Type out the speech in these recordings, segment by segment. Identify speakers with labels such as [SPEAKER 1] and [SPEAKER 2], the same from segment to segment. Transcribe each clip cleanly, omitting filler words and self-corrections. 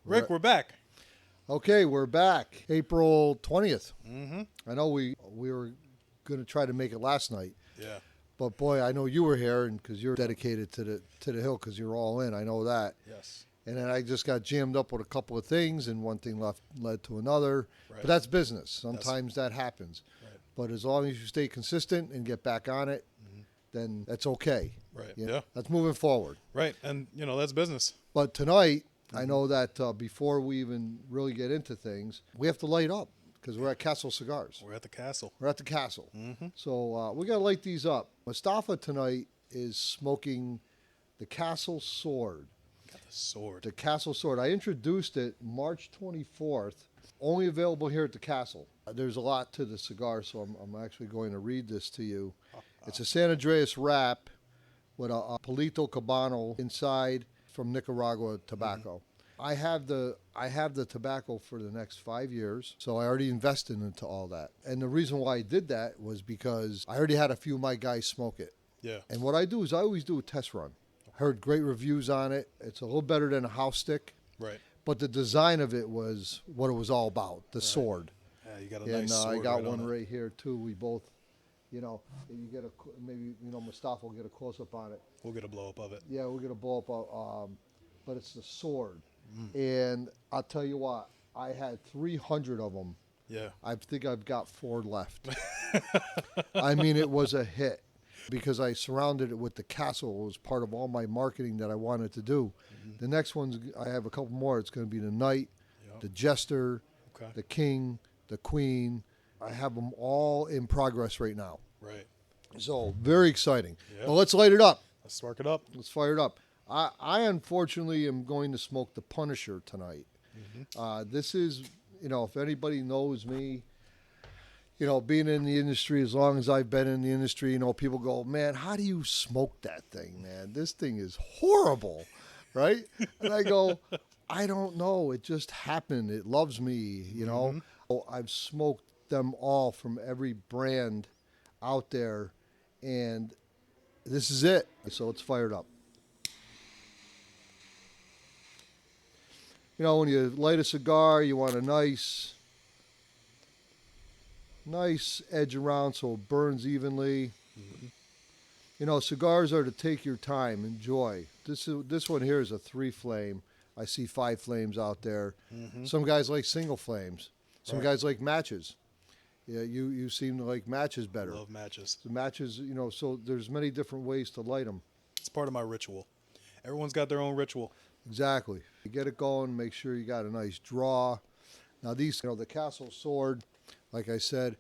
[SPEAKER 1] Rick, we're back.
[SPEAKER 2] Okay, we're back. April 20th.
[SPEAKER 1] Mm-hmm.
[SPEAKER 2] I know we were going to try to make it last night,
[SPEAKER 1] Yeah.
[SPEAKER 2] but boy, I know you were here, and because you're dedicated to the hill, because you're all in. I know that.
[SPEAKER 1] Yes.
[SPEAKER 2] And then I just got jammed up with a couple of things, and one thing led to another.
[SPEAKER 1] Right.
[SPEAKER 2] But that's business. Sometimes that happens.
[SPEAKER 1] Right.
[SPEAKER 2] But as long as you stay consistent and get back on it, then that's okay.
[SPEAKER 1] Right.
[SPEAKER 2] You know,
[SPEAKER 1] Yeah.
[SPEAKER 2] that's moving forward.
[SPEAKER 1] Right. And, that's business.
[SPEAKER 2] But tonight, I know that before we even really get into things, we have to light up because we're at Castle Cigars.
[SPEAKER 1] We're at the castle.
[SPEAKER 2] We're at the castle.
[SPEAKER 1] Mm-hmm.
[SPEAKER 2] So we got to light these up. Mustafa tonight is smoking the Castle Sword.
[SPEAKER 1] Got the sword.
[SPEAKER 2] The Castle Sword. I introduced it March 24th. Only available here at the castle. There's a lot to the cigar, so I'm actually going to read this to you. It's a San Andreas wrap with a Palito Cabano inside from Nicaragua tobacco. I have the tobacco for the next 5 years, so I already invested into all that. And the reason why I did that was because I already had a few of my guys smoke it.
[SPEAKER 1] Yeah.
[SPEAKER 2] And what I do is I always do a test run. Heard great reviews on it. It's a little better than a house stick.
[SPEAKER 1] Right.
[SPEAKER 2] But the design of it was what it was all about, the sword.
[SPEAKER 1] Yeah, you got a
[SPEAKER 2] And
[SPEAKER 1] nice sword.
[SPEAKER 2] I got
[SPEAKER 1] right
[SPEAKER 2] one
[SPEAKER 1] on it.
[SPEAKER 2] right here too. We both, you get maybe Mustafa will get a close up on it.
[SPEAKER 1] We'll get a blow up of it.
[SPEAKER 2] Yeah, we'll get a blow up. But it's the sword, and I'll tell you what, I had 300 of them.
[SPEAKER 1] Yeah.
[SPEAKER 2] I think I've got 4 left. I mean, it was a hit because I surrounded it with the castle. It was part of all my marketing that I wanted to do. The next one's, I have a couple more. It's going to be the knight,
[SPEAKER 1] Yep.
[SPEAKER 2] the jester,
[SPEAKER 1] Okay.
[SPEAKER 2] the king, the queen. I have them all in progress right now.
[SPEAKER 1] Right.
[SPEAKER 2] So very exciting.
[SPEAKER 1] Yeah.
[SPEAKER 2] Well, let's light it up.
[SPEAKER 1] Let's spark it up.
[SPEAKER 2] Let's fire it up. I unfortunately am going to smoke the Punisher tonight. This is, if anybody knows me, being in the industry as long as I've been in the industry, people go, man, how do you smoke that thing, man? This thing is horrible, right? And I go, I don't know. It just happened. It loves me, So I've smoked them all from every brand out there, and this is it. So let's fire it up. When you light a cigar, you want a nice edge around so it burns evenly. Cigars are to take your time, enjoy. This one here is a 3-flame. I see 5 flames out there. Some guys like single flames. Some guys like matches. Yeah, you seem to like matches better.
[SPEAKER 1] Love matches.
[SPEAKER 2] The matches, so there's many different ways to light them.
[SPEAKER 1] It's part of my ritual. Everyone's got their own ritual.
[SPEAKER 2] Exactly. You get it going, make sure you got a nice draw. Now these, the Castle Sword, like I said,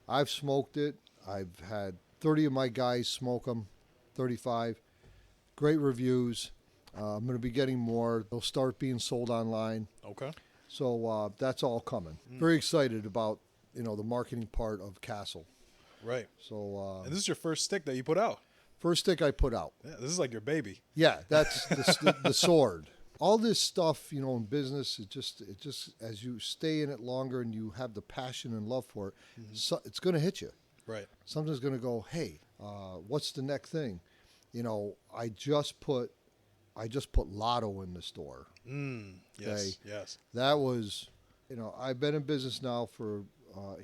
[SPEAKER 2] I've smoked it. I've had 30 of my guys smoke them, 35. Great reviews. I'm going to be getting more. They'll start being sold online.
[SPEAKER 1] Okay.
[SPEAKER 2] So that's all coming. Very excited about, the marketing part of Castle.
[SPEAKER 1] Right.
[SPEAKER 2] So
[SPEAKER 1] And this is your first stick that you put out.
[SPEAKER 2] first stick I put out.
[SPEAKER 1] Yeah, this is like your baby.
[SPEAKER 2] Yeah, that's the sword. All this stuff, in business, it just as you stay in it longer and you have the passion and love for it, it's going to hit you.
[SPEAKER 1] Right.
[SPEAKER 2] Something's going to go, hey, what's the next thing? I just put Lotto in the store.
[SPEAKER 1] Yes.
[SPEAKER 2] Okay.
[SPEAKER 1] Yes.
[SPEAKER 2] That was, I've been in business now for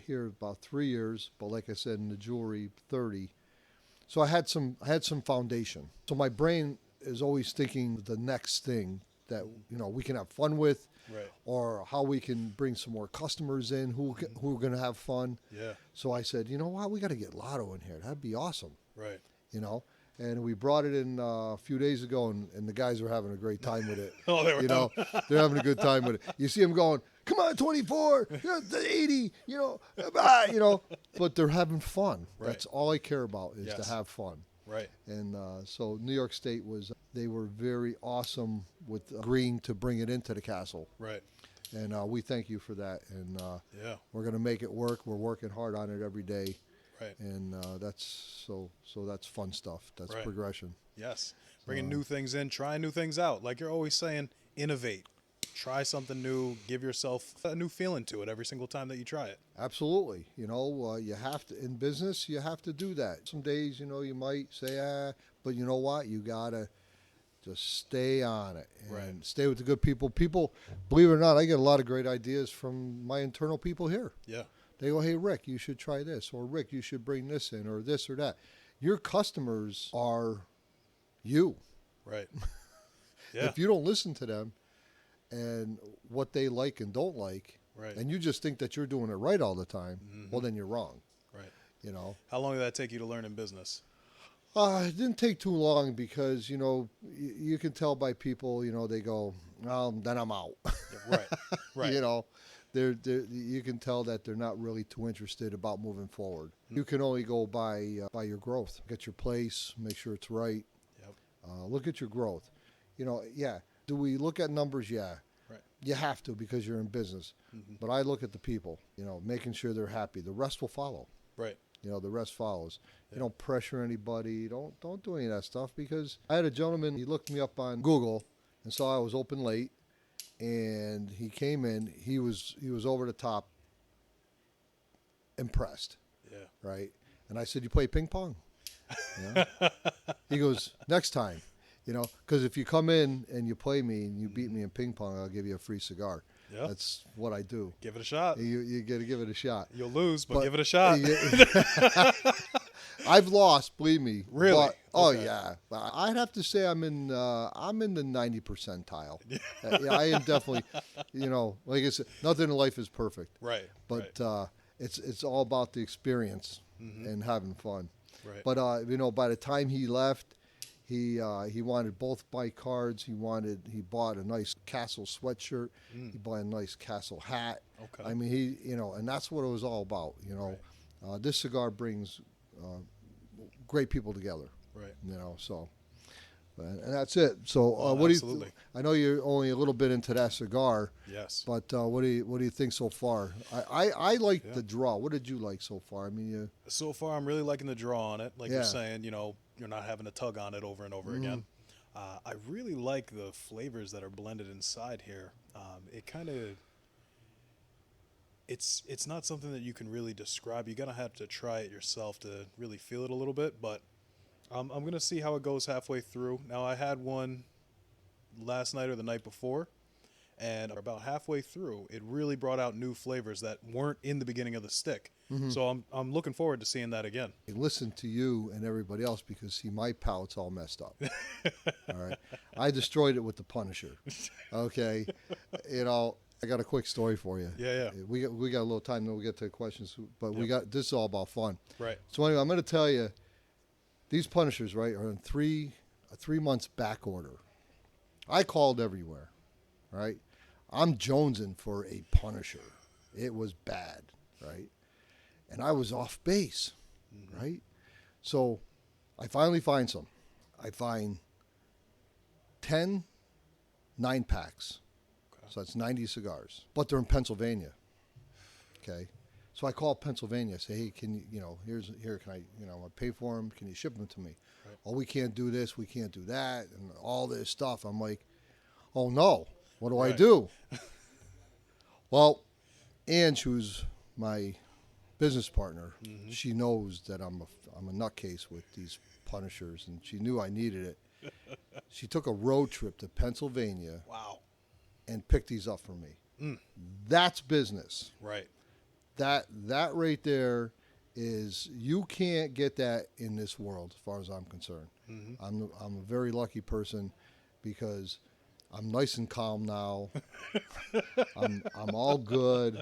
[SPEAKER 2] here about 3 years, but like I said, in the jewelry, 30. So I had some foundation. So my brain is always thinking the next thing that we can have fun with,
[SPEAKER 1] Right.
[SPEAKER 2] or how we can bring some more customers in who are going to have fun.
[SPEAKER 1] Yeah.
[SPEAKER 2] So I said, you know what, we got to get Lotto in here. That'd be awesome.
[SPEAKER 1] Right.
[SPEAKER 2] And we brought it in a few days ago, and the guys were having a great time with it.
[SPEAKER 1] Oh, they were.
[SPEAKER 2] They're having a good time with it. You see them going, come on, 24, the 80, but they're having fun.
[SPEAKER 1] Right.
[SPEAKER 2] That's all I care about is
[SPEAKER 1] Yes.
[SPEAKER 2] to have fun.
[SPEAKER 1] Right.
[SPEAKER 2] And so New York State they were very awesome with agreeing to bring it into the castle.
[SPEAKER 1] Right.
[SPEAKER 2] And we thank you for that. And
[SPEAKER 1] Yeah.
[SPEAKER 2] we're going to make it work. We're working hard on it every day.
[SPEAKER 1] Right.
[SPEAKER 2] And that's that's fun stuff. That's
[SPEAKER 1] Right.
[SPEAKER 2] progression.
[SPEAKER 1] Yes. Bringing new things in, trying new things out. Like you're always saying, innovate. Try something new. Give yourself a new feeling to it every single time that you try it.
[SPEAKER 2] Absolutely. You have to, in business, you have to do that. Some days, you might say, but you know what? You got to Just stay on it and
[SPEAKER 1] Right.
[SPEAKER 2] stay with the good people. People, believe it or not, I get a lot of great ideas from my internal people here.
[SPEAKER 1] Yeah.
[SPEAKER 2] They go, hey, Rick, you should try this, or Rick, you should bring this in, or this or that. Your customers are you.
[SPEAKER 1] Right. Yeah.
[SPEAKER 2] If you don't listen to them and what they like and don't like,
[SPEAKER 1] Right.
[SPEAKER 2] and you just think that you're doing it right all the time, well, then you're wrong.
[SPEAKER 1] Right.
[SPEAKER 2] You know.
[SPEAKER 1] How long did that take you to learn in business?
[SPEAKER 2] It didn't take too long because, you can tell by people, they go, well, then I'm out.
[SPEAKER 1] Yeah, right. Right.
[SPEAKER 2] They're, you can tell that they're not really too interested about moving forward. You can only go by your growth. Get your place, make sure it's right.
[SPEAKER 1] Yep.
[SPEAKER 2] Look at your growth. Yeah. Do we look at numbers? Yeah.
[SPEAKER 1] Right.
[SPEAKER 2] You have to because you're in business. But I look at the people, making sure they're happy. The rest will follow.
[SPEAKER 1] Right.
[SPEAKER 2] The rest follows.
[SPEAKER 1] Yeah.
[SPEAKER 2] You don't pressure anybody. Don't do any of that stuff because I had a gentleman, he looked me up on Google and saw I was open late and he came in, he was over the top impressed,
[SPEAKER 1] Yeah.
[SPEAKER 2] right? And I said, "You play ping pong?" He goes, "Next time." Because if you come in and you play me and you beat me in ping pong, I'll give you a free cigar.
[SPEAKER 1] Yeah.
[SPEAKER 2] That's what I do.
[SPEAKER 1] Give it a shot.
[SPEAKER 2] You got to give it a shot.
[SPEAKER 1] You'll lose, but give it a shot.
[SPEAKER 2] I've lost, believe me.
[SPEAKER 1] Really?
[SPEAKER 2] But, oh
[SPEAKER 1] Okay.
[SPEAKER 2] yeah. I'd have to say I'm in the 90 percentile. Yeah, I am definitely. Like I said, nothing in life is perfect.
[SPEAKER 1] Right.
[SPEAKER 2] But
[SPEAKER 1] right.
[SPEAKER 2] it's all about the experience and having fun.
[SPEAKER 1] Right.
[SPEAKER 2] But by the time he left, he wanted both my cards. He bought a nice Castle sweatshirt. He bought a nice Castle hat.
[SPEAKER 1] Okay.
[SPEAKER 2] I mean, and that's what it was all about. This cigar brings great people together.
[SPEAKER 1] Right.
[SPEAKER 2] So. And that's it. So, what do you?
[SPEAKER 1] Absolutely.
[SPEAKER 2] I know you're only a little bit into that cigar.
[SPEAKER 1] Yes.
[SPEAKER 2] But what do you think so far? I like the draw. What did you like so far? I mean,
[SPEAKER 1] So far, I'm really liking the draw on it. Like
[SPEAKER 2] Yeah.
[SPEAKER 1] you're saying, you're not having to tug on it over and over again. I really like the flavors that are blended inside here. It kind of, it's not something that you can really describe. You're gonna have to try it yourself to really feel it a little bit. But I'm gonna see how it goes halfway through. Now I had one last night or the night before, and about halfway through, it really brought out new flavors that weren't in the beginning of the stick. So I'm looking forward to seeing that again.
[SPEAKER 2] I listen to you and everybody else because see, my palate's all messed up. All right, I destroyed it with the Punisher. Okay, I got a quick story for you.
[SPEAKER 1] Yeah.
[SPEAKER 2] We got a little time, then we'll get to questions. But this is all about fun.
[SPEAKER 1] Right.
[SPEAKER 2] So anyway, I'm going to tell you, these Punishers, right, are in a 3 months back order. I called everywhere, right? I'm jonesing for a Punisher. It was bad, right? And I was off base, right? So I finally find some. I find 10 9-packs.
[SPEAKER 1] Okay.
[SPEAKER 2] So that's 90 cigars. But they're in Pennsylvania. Okay. So I call Pennsylvania, say, hey, can you, here, can I, I pay for them? Can you ship them to me?
[SPEAKER 1] Right.
[SPEAKER 2] Oh, we can't do this, we can't do that, and all this stuff. I'm like, oh no, what do I
[SPEAKER 1] Right.
[SPEAKER 2] do? Well, Ange, who's my business partner, she knows that I'm a nutcase with these Punishers, and she knew I needed it. She took a road trip to Pennsylvania
[SPEAKER 1] Wow.
[SPEAKER 2] and picked these up for me. That's business.
[SPEAKER 1] Right.
[SPEAKER 2] That right there is, you can't get that in this world as far as I'm concerned. I'm a very lucky person because I'm nice and calm now. I'm all good.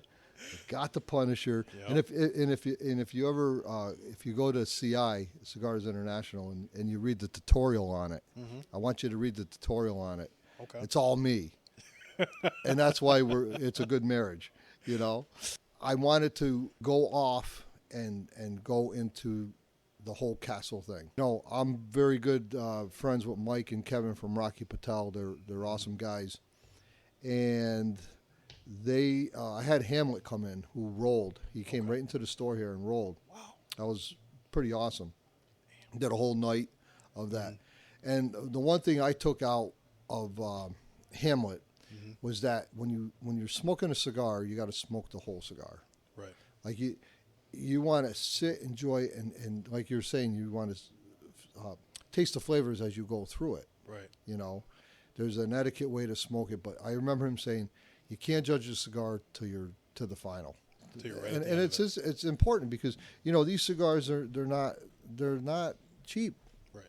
[SPEAKER 2] Got the Punisher.
[SPEAKER 1] Yep.
[SPEAKER 2] And if you ever if you go to CI Cigars International and you read the tutorial on it, I want you to read the tutorial on it.
[SPEAKER 1] Okay.
[SPEAKER 2] It's all me. And that's why it's a good marriage, I wanted to go off and go into the whole Castle thing. I'm very good friends with Mike and Kevin from Rocky Patel. They're awesome guys. And I had Hamlet come in who rolled. He came right into the store here and rolled.
[SPEAKER 1] Wow.
[SPEAKER 2] That was pretty awesome. Did a whole night of that. And the one thing I took out of Hamlet was that when you're smoking a cigar, you got to smoke the whole cigar.
[SPEAKER 1] Right.
[SPEAKER 2] Like you want to sit, enjoy, and like you're saying, you want to taste the flavors as you go through it.
[SPEAKER 1] Right.
[SPEAKER 2] You know, there's an etiquette way to smoke it, but I remember him saying, "You can't judge a cigar till you're to the final."
[SPEAKER 1] Till you're right
[SPEAKER 2] And
[SPEAKER 1] at the end of it.
[SPEAKER 2] it's important because these cigars they're not cheap.
[SPEAKER 1] Right.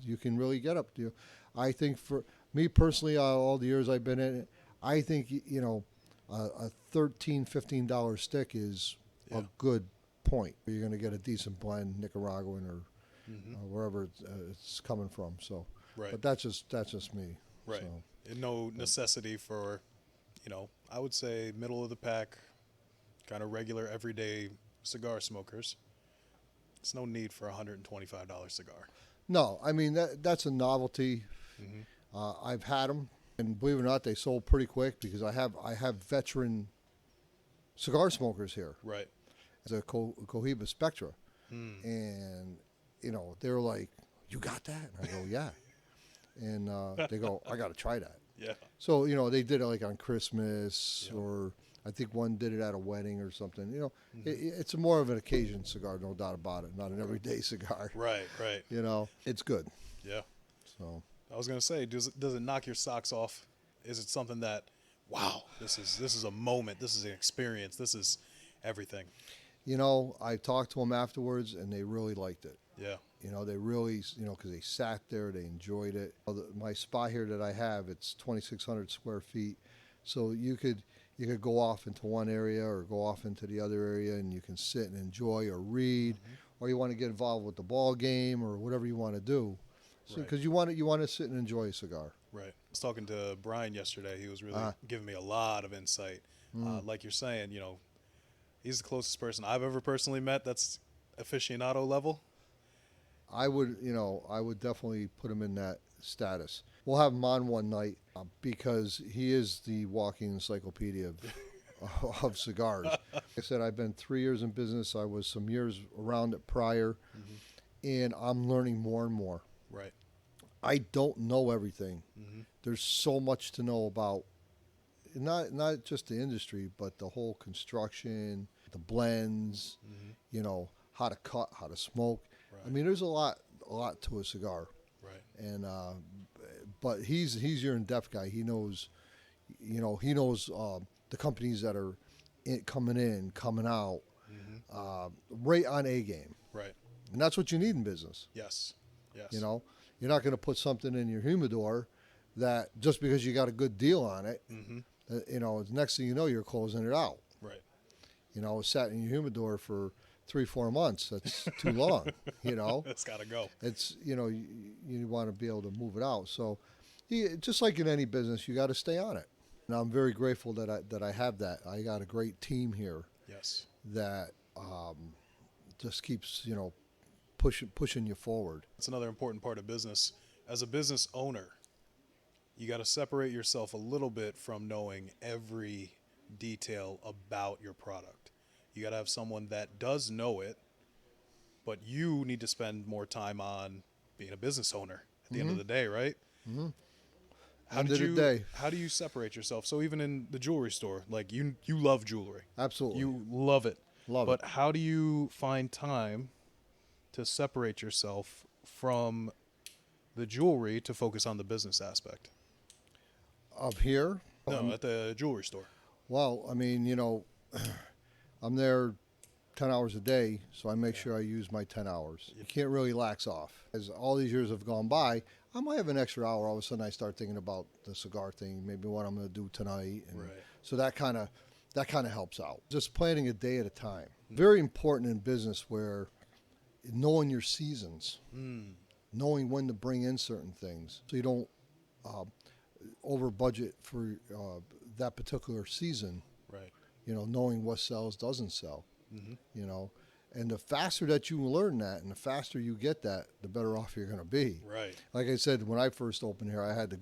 [SPEAKER 2] You can really get up to. I think for me personally, all the years I've been in it, I think a $13-15 stick is a good point. You're going to get a decent blend, Nicaraguan or wherever it's coming from. So,
[SPEAKER 1] Right.
[SPEAKER 2] but that's just me.
[SPEAKER 1] Right.
[SPEAKER 2] So,
[SPEAKER 1] And no necessity for, I would say middle of the pack, kind of regular everyday cigar smokers. It's no need for a $125 cigar.
[SPEAKER 2] no, I mean that's a novelty. I've had them, and believe it or not, they sold pretty quick because I have veteran cigar smokers here.
[SPEAKER 1] Right.
[SPEAKER 2] The Cohiba Spectra, and they were like, "You got that?" And I go, "Yeah," and they go, "I got to try that."
[SPEAKER 1] Yeah.
[SPEAKER 2] So they did it like on Christmas, or I think one did it at a wedding or something. It's more of an occasion cigar, no doubt about it. Not an everyday cigar.
[SPEAKER 1] Right. Right.
[SPEAKER 2] It's good.
[SPEAKER 1] Yeah.
[SPEAKER 2] So
[SPEAKER 1] I was gonna say, does it knock your socks off? Is it something that, wow, this is a moment, this is an experience, this is everything?
[SPEAKER 2] I talked to them afterwards, and they really liked it.
[SPEAKER 1] Yeah.
[SPEAKER 2] They really, because they sat there, they enjoyed it. My spot here that I have, it's 2,600 square feet, so you could go off into one area or go off into the other area, and you can sit and enjoy or read, or you want to get involved with the ball game or whatever you want to do. So because you want to sit and enjoy a cigar.
[SPEAKER 1] Right. I was talking to Brian yesterday. He was really giving me a lot of insight. Like you're saying, he's the closest person I've ever personally met that's aficionado level.
[SPEAKER 2] I would definitely put him in that status. We'll have him on one night because he is the walking encyclopedia of cigars. Like I said, I've been 3 years in business. I was some years around it prior, and I'm learning more and more.
[SPEAKER 1] Right.
[SPEAKER 2] I don't know everything. There's so much to know about, not just the industry, but the whole construction, the blends, how to cut, how to smoke.
[SPEAKER 1] Right.
[SPEAKER 2] I mean, there's a lot to a cigar.
[SPEAKER 1] Right.
[SPEAKER 2] And but he's your in-depth guy. He knows, the companies that are coming in, coming out, right on A game.
[SPEAKER 1] Right.
[SPEAKER 2] And that's what you need in business.
[SPEAKER 1] Yes. Yes.
[SPEAKER 2] You're not going to put something in your humidor that just because you got a good deal on it, the next thing you know, you're closing it out.
[SPEAKER 1] Right.
[SPEAKER 2] It sat in your humidor for 3-4 months. That's too long.
[SPEAKER 1] It's got to go.
[SPEAKER 2] It's you want to be able to move it out. So, just like in any business, you got to stay on it. And I'm very grateful that I have that. I got a great team here.
[SPEAKER 1] Yes.
[SPEAKER 2] That just keeps pushing you forward.
[SPEAKER 1] That's another important part of business. As a business owner, you got to separate yourself a little bit from knowing every detail about your product. You got to have someone that does know it, but you need to spend more time on being a business owner at the end of the day, right? How do you separate yourself? So even in the jewelry store, like you love jewelry.
[SPEAKER 2] Absolutely.
[SPEAKER 1] You love it.
[SPEAKER 2] Love
[SPEAKER 1] but
[SPEAKER 2] it.
[SPEAKER 1] how do you find time to separate yourself from the jewelry to focus on the business aspect?
[SPEAKER 2] Up here?
[SPEAKER 1] No, at the jewelry store.
[SPEAKER 2] Well, I mean, I'm there 10 hours a day, so I make sure I use my 10 hours. You can't really lax off. As all these years have gone by, I might have an extra hour. All of a sudden, I start thinking about the cigar thing, maybe what I'm going to do tonight. And
[SPEAKER 1] Right.
[SPEAKER 2] so that kind of helps out. Just planning a day at a time. Very important in business where knowing your seasons, knowing when to bring in certain things, so you don't over budget for that particular season.
[SPEAKER 1] Right.
[SPEAKER 2] Knowing what sells, doesn't sell. And the faster that you learn that, and the faster you get that, the better off you're going to be.
[SPEAKER 1] Right.
[SPEAKER 2] Like I said, when I first opened here, I had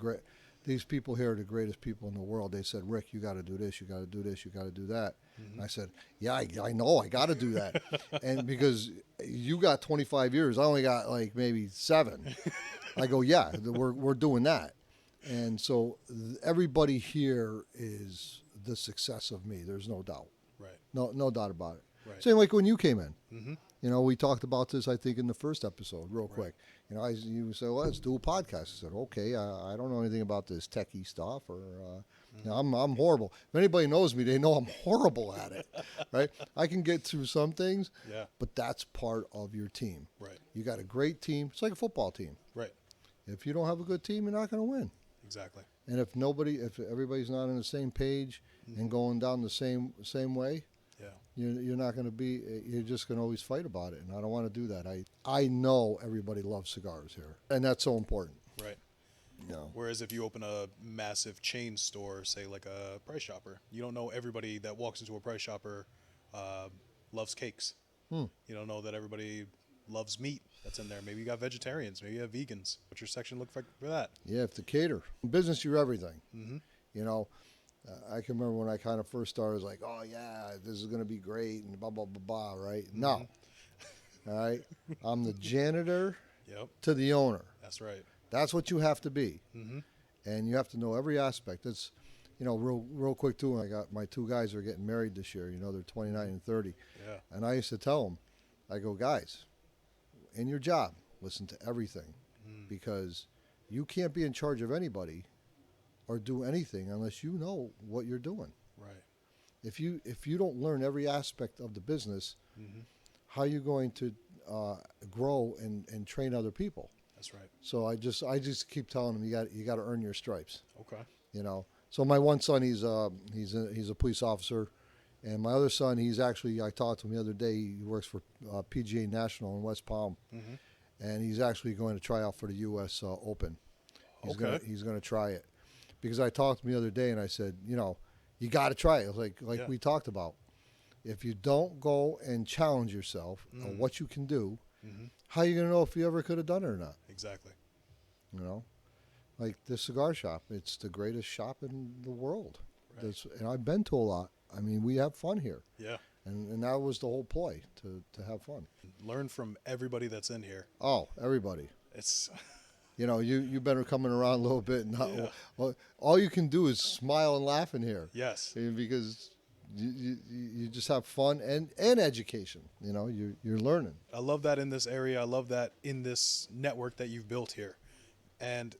[SPEAKER 2] these people here are the greatest people in the world. They said, "Rick, you got to do this, you got to do this, you got to do that." And I said, "Yeah, I know, I got to do that." And because you got 25 years, I only got like maybe 7. I go, "Yeah, we're doing that." And so everybody here is the success of me. There's no doubt.
[SPEAKER 1] Right.
[SPEAKER 2] No doubt about it.
[SPEAKER 1] Right.
[SPEAKER 2] Same like when you came in. You know, we talked about this, I think, in the first episode, real quick. You know, you said, well, let's do a podcast. I said, okay, I don't know anything about this techie stuff, or you know, I'm horrible. If anybody knows me, they know I'm horrible at it, right? I can get through some things,
[SPEAKER 1] Yeah.
[SPEAKER 2] but that's part of your team.
[SPEAKER 1] Right.
[SPEAKER 2] You got a great team. It's like a football team.
[SPEAKER 1] Right.
[SPEAKER 2] If you don't have a good team, you're not going to win.
[SPEAKER 1] Exactly.
[SPEAKER 2] And if everybody's not on the same page and going down the same way,
[SPEAKER 1] Yeah.
[SPEAKER 2] you're not going to be. You're just going to always fight about it, and I don't want to do that. I know everybody loves cigars here, and that's so important.
[SPEAKER 1] Right.
[SPEAKER 2] You know.
[SPEAKER 1] Whereas if you open a massive chain store, say like a Price Chopper, you don't know everybody that walks into a Price Chopper loves cakes. You don't know that everybody loves meat that's in there. Maybe you got vegetarians, maybe you have vegans. What's your section look like for that?
[SPEAKER 2] Yeah, if to cater. In business, you're everything. You know, I can remember when I kind of first started, I was like, oh, yeah, this is going to be great and blah, blah, blah, blah, right? No. All right? I'm the janitor to the owner.
[SPEAKER 1] That's right.
[SPEAKER 2] That's what you have to be. And you have to know every aspect. It's, you know, real quick, too, I got my two guys are getting married this year. You know, they're 29 and 30.
[SPEAKER 1] Yeah.
[SPEAKER 2] And I used to tell them, I go, guys, in your job, listen to everything, because you can't be in charge of anybody or do anything unless you know what you're doing.
[SPEAKER 1] Right.
[SPEAKER 2] If you don't learn every aspect of the business, how are you going to grow and train other people?
[SPEAKER 1] That's right.
[SPEAKER 2] So I just keep telling them, you got to earn your stripes.
[SPEAKER 1] Okay.
[SPEAKER 2] You know. So my one son, he's a police officer. And my other son, I talked to him the other day, he works for PGA National in West Palm. And he's actually going to try out for the U.S. Open. He's going to try it. Because I talked to him the other day and I said, you know, you got to try it. Like we talked about. If you don't go and challenge yourself on what you can do, how are you going to know if you ever could have done it or not?
[SPEAKER 1] Exactly.
[SPEAKER 2] You know? Like the cigar shop, it's the greatest shop in the world.
[SPEAKER 1] Right.
[SPEAKER 2] And I've been to a lot. I mean, we have fun here.
[SPEAKER 1] Yeah.
[SPEAKER 2] And that was the whole ploy, to have fun.
[SPEAKER 1] Learn from everybody that's in here.
[SPEAKER 2] Oh, everybody.
[SPEAKER 1] It's
[SPEAKER 2] You know, you better coming around a little bit. Well, all you can do is smile and laugh in here.
[SPEAKER 1] yes.
[SPEAKER 2] Because you just have fun and education. You know, you're learning.
[SPEAKER 1] I love that in this area. I love that in this network that you've built here. And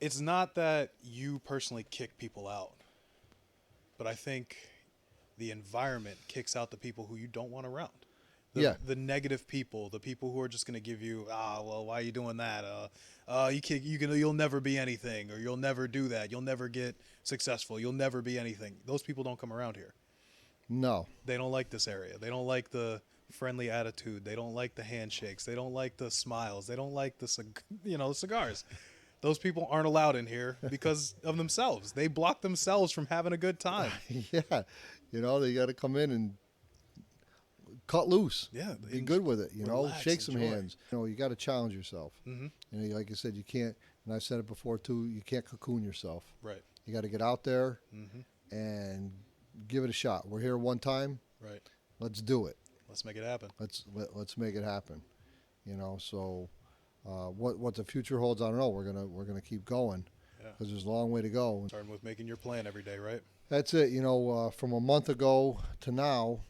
[SPEAKER 1] it's not that you personally kick people out, but I think the environment kicks out the people who you don't want around. The negative people, the people who are just going to give you, well, why are you doing that? You'll never be anything, or you'll never do that. You'll never get successful. You'll never be anything. Those people don't come around here.
[SPEAKER 2] No.
[SPEAKER 1] They don't like this area. They don't like the friendly attitude. They don't like the handshakes. They don't like the smiles. They don't like the cigars. Those people aren't allowed in here because of themselves. They block themselves from having a good time.
[SPEAKER 2] Yeah. You know, they got to come in and cut loose.
[SPEAKER 1] Yeah.
[SPEAKER 2] Be good with it. You know,
[SPEAKER 1] relax,
[SPEAKER 2] shake some
[SPEAKER 1] enjoy.
[SPEAKER 2] hands. You know, you got to challenge yourself. You know, like I said, you can't, and I've said it before too, you can't cocoon yourself.
[SPEAKER 1] Right.
[SPEAKER 2] You got to get out there and give it a shot. We're here one time.
[SPEAKER 1] Right.
[SPEAKER 2] Let's do it.
[SPEAKER 1] Let's make it happen.
[SPEAKER 2] Let's make it happen. You know, so what the future holds, I don't know. We're gonna keep going because there's a long way to go.
[SPEAKER 1] Starting with making your plan every day, right?
[SPEAKER 2] That's it. You know, from a month ago to now,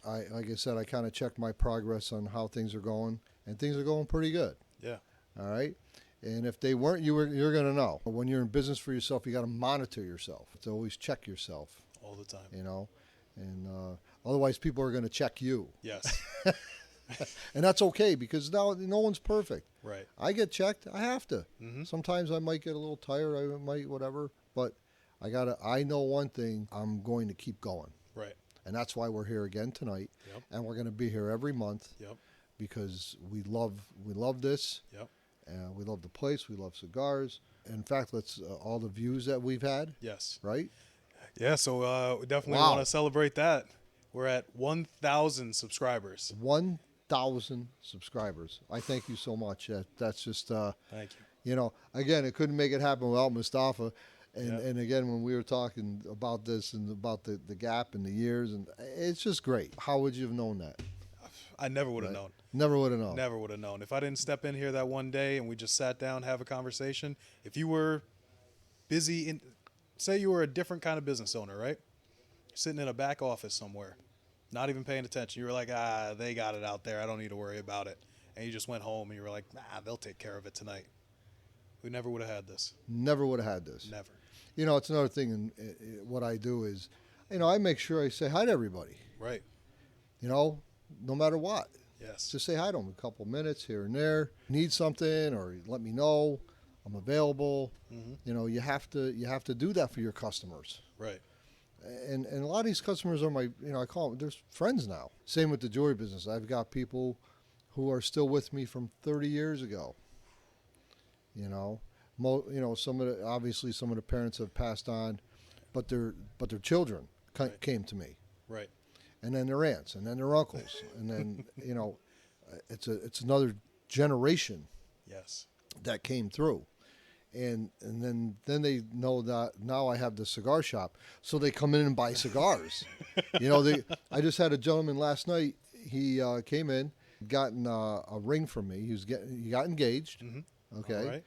[SPEAKER 2] like I said, I kind of checked my progress on how things are going, and things are going pretty good.
[SPEAKER 1] Yeah.
[SPEAKER 2] All right. And if they weren't, you're gonna know. When you're in business for yourself, you got to monitor yourself. To always check yourself.
[SPEAKER 1] All the time.
[SPEAKER 2] You know, and otherwise people are going to check you.
[SPEAKER 1] Yes.
[SPEAKER 2] And that's okay because now no one's perfect.
[SPEAKER 1] Right.
[SPEAKER 2] I get checked. I have to. Sometimes I might get a little tired. I might whatever. But I know one thing. I'm going to keep going.
[SPEAKER 1] Right.
[SPEAKER 2] And that's why we're here again tonight.
[SPEAKER 1] Yep.
[SPEAKER 2] And we're going to be here every month.
[SPEAKER 1] Yep.
[SPEAKER 2] Because we love this.
[SPEAKER 1] Yep.
[SPEAKER 2] We love the place. We love cigars. In fact, let's all the views that we've had.
[SPEAKER 1] Yes.
[SPEAKER 2] Right.
[SPEAKER 1] Yeah. So we definitely want to celebrate that. We're at 1,000 subscribers.
[SPEAKER 2] 1,000 subscribers. I thank you so much. That's just.
[SPEAKER 1] Thank you.
[SPEAKER 2] You know, again, it couldn't make it happen without Mustafa. And again, when we were talking about this and about the gap and the years, and it's just great. How would you have known that?
[SPEAKER 1] I never would have known.
[SPEAKER 2] Never would have known.
[SPEAKER 1] Never would have known. If I didn't step in here that one day and we just sat down, have a conversation, if you were say you were a different kind of business owner, right? Sitting in a back office somewhere, not even paying attention. You were like, they got it out there. I don't need to worry about it. And you just went home and you were like, they'll take care of it tonight. We never would have had this.
[SPEAKER 2] Never would have had this.
[SPEAKER 1] Never.
[SPEAKER 2] You know, it's another thing. And what I do is, you know, I make sure I say hi to everybody.
[SPEAKER 1] Right.
[SPEAKER 2] You know, no matter what.
[SPEAKER 1] Yes.
[SPEAKER 2] Just say hi to them a couple minutes here and there. Need something, or let me know. I'm available.
[SPEAKER 1] Mm-hmm.
[SPEAKER 2] You know, you have to do that for your customers.
[SPEAKER 1] Right.
[SPEAKER 2] And a lot of these customers are my, you know, I call them, they're friends now. Same with the jewelry business. I've got people who are still with me from 30 years ago. You know, some of the parents have passed on, but their children came to me.
[SPEAKER 1] Right.
[SPEAKER 2] And then their aunts, and then their uncles, and then you know, it's another generation.
[SPEAKER 1] Yes.
[SPEAKER 2] That came through, and then they know that now I have the cigar shop, so they come in and buy cigars. You know, I just had a gentleman last night. He came in, gotten a ring from me. He got engaged.
[SPEAKER 1] Mm-hmm.
[SPEAKER 2] Okay.
[SPEAKER 1] All right.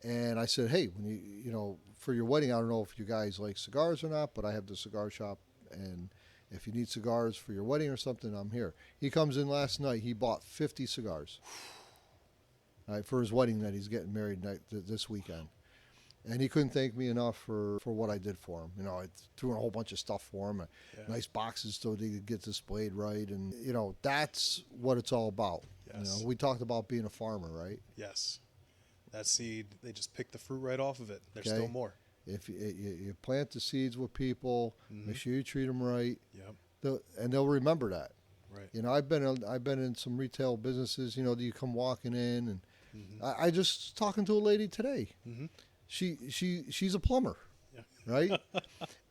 [SPEAKER 2] And I said, hey, when you know, for your wedding, I don't know if you guys like cigars or not, but I have the cigar shop, and if you need cigars for your wedding or something, I'm here. He comes in last night. He bought 50 cigars. Right, for his wedding that he's getting married this weekend. And he couldn't thank me enough for what I did for him. You know, I threw in a whole bunch of stuff for him, nice boxes so they could get displayed right. And, you know, that's what it's all about.
[SPEAKER 1] Yes.
[SPEAKER 2] You know, we talked about being a farmer, right?
[SPEAKER 1] Yes. That seed, they just pick the fruit right off of it. There's
[SPEAKER 2] Okay.
[SPEAKER 1] still more.
[SPEAKER 2] If you plant the seeds with people, make sure you treat them right,
[SPEAKER 1] Yep.
[SPEAKER 2] and they'll remember that.
[SPEAKER 1] Right.
[SPEAKER 2] You know, I've been in some retail businesses. You know, you come walking in, and I just talking to a lady today.
[SPEAKER 1] Mm-hmm.
[SPEAKER 2] She's a plumber,
[SPEAKER 1] Yeah.
[SPEAKER 2] right?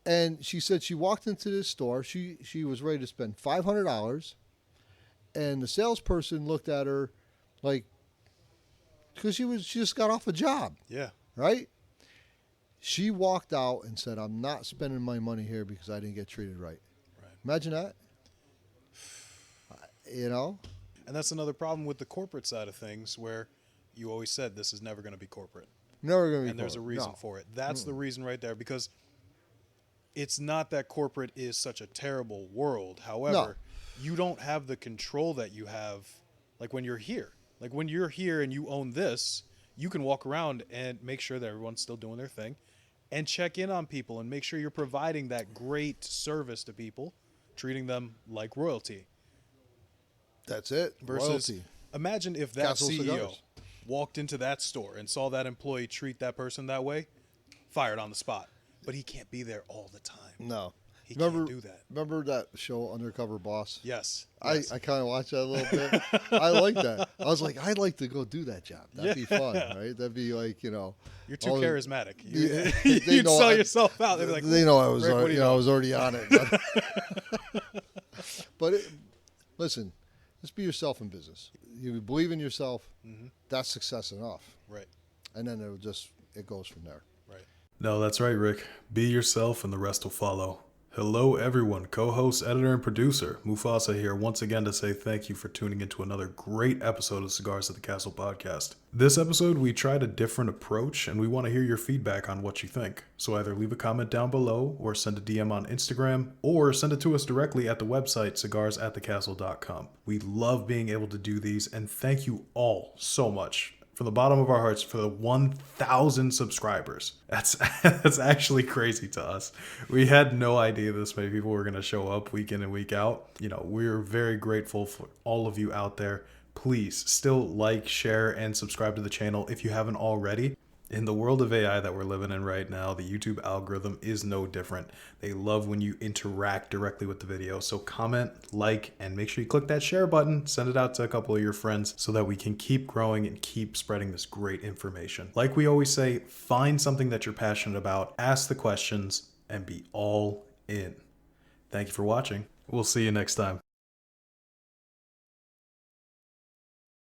[SPEAKER 2] And she said she walked into this store. She was ready to spend $500, and the salesperson looked at her like, because she just got off a job,
[SPEAKER 1] Yeah.
[SPEAKER 2] right? She walked out and said, "I'm not spending my money here because I didn't get treated right."
[SPEAKER 1] Right.
[SPEAKER 2] Imagine that. You know.
[SPEAKER 1] And that's another problem with the corporate side of things, where you always said this is never going to be corporate.
[SPEAKER 2] Never going to be.
[SPEAKER 1] And there's a reason
[SPEAKER 2] No.
[SPEAKER 1] for it. That's the reason right there, because it's not that corporate is such a terrible world. However, you don't have the control that you have like when you're here. Like when you're here and you own this, you can walk around and make sure that everyone's still doing their thing and check in on people and make sure you're providing that great service to people, treating them like royalty.
[SPEAKER 2] That's it.
[SPEAKER 1] Versus,
[SPEAKER 2] Royalty.
[SPEAKER 1] imagine if that
[SPEAKER 2] Castle
[SPEAKER 1] CEO
[SPEAKER 2] Cigars.
[SPEAKER 1] walked into that store and saw that employee treat that person that way, fired on the spot. But he can't be there all the time.
[SPEAKER 2] No.
[SPEAKER 1] He can't do that.
[SPEAKER 2] Remember that show, Undercover Boss?
[SPEAKER 1] Yes.
[SPEAKER 2] I kind of watched that a little bit. I like that. I was like, I'd like to go do that job. That'd be fun, right? That'd be like, you know.
[SPEAKER 1] You're too
[SPEAKER 2] all the-
[SPEAKER 1] charismatic.
[SPEAKER 2] Yeah,
[SPEAKER 1] You'd
[SPEAKER 2] know
[SPEAKER 1] sell
[SPEAKER 2] I-
[SPEAKER 1] yourself out. They'd be like,
[SPEAKER 2] they know I was,
[SPEAKER 1] Rick, what do you know?
[SPEAKER 2] I was already on it. But listen, just be yourself in business. You believe in yourself. That's success enough.
[SPEAKER 1] Right.
[SPEAKER 2] And then it goes from there.
[SPEAKER 1] Right.
[SPEAKER 3] No, that's right, Rick. Be yourself and the rest will follow. Hello, everyone. Co-host, editor, and producer Mufassa here once again to say thank you for tuning into another great episode of Cigars at the Castle podcast. This episode, we tried a different approach, and we want to hear your feedback on what you think. So either leave a comment down below, or send a DM on Instagram, or send it to us directly at the website, cigarsatthecastle.com. We love being able to do these, and thank you all so much. From the bottom of our hearts for the 1,000 subscribers. That's actually crazy to us. We had no idea this many people were going to show up week in and week out. You know, we're very grateful for all of you out there. Please still like, share, and subscribe to the channel if you haven't already. In the world of AI that we're living in right now, the YouTube algorithm is no different. They love when you interact directly with the video. So comment, like, and make sure you click that share button. Send it out to a couple of your friends so that we can keep growing and keep spreading this great information. Like we always say, find something that you're passionate about, ask the questions, and be all in. Thank you for watching. We'll see you next time.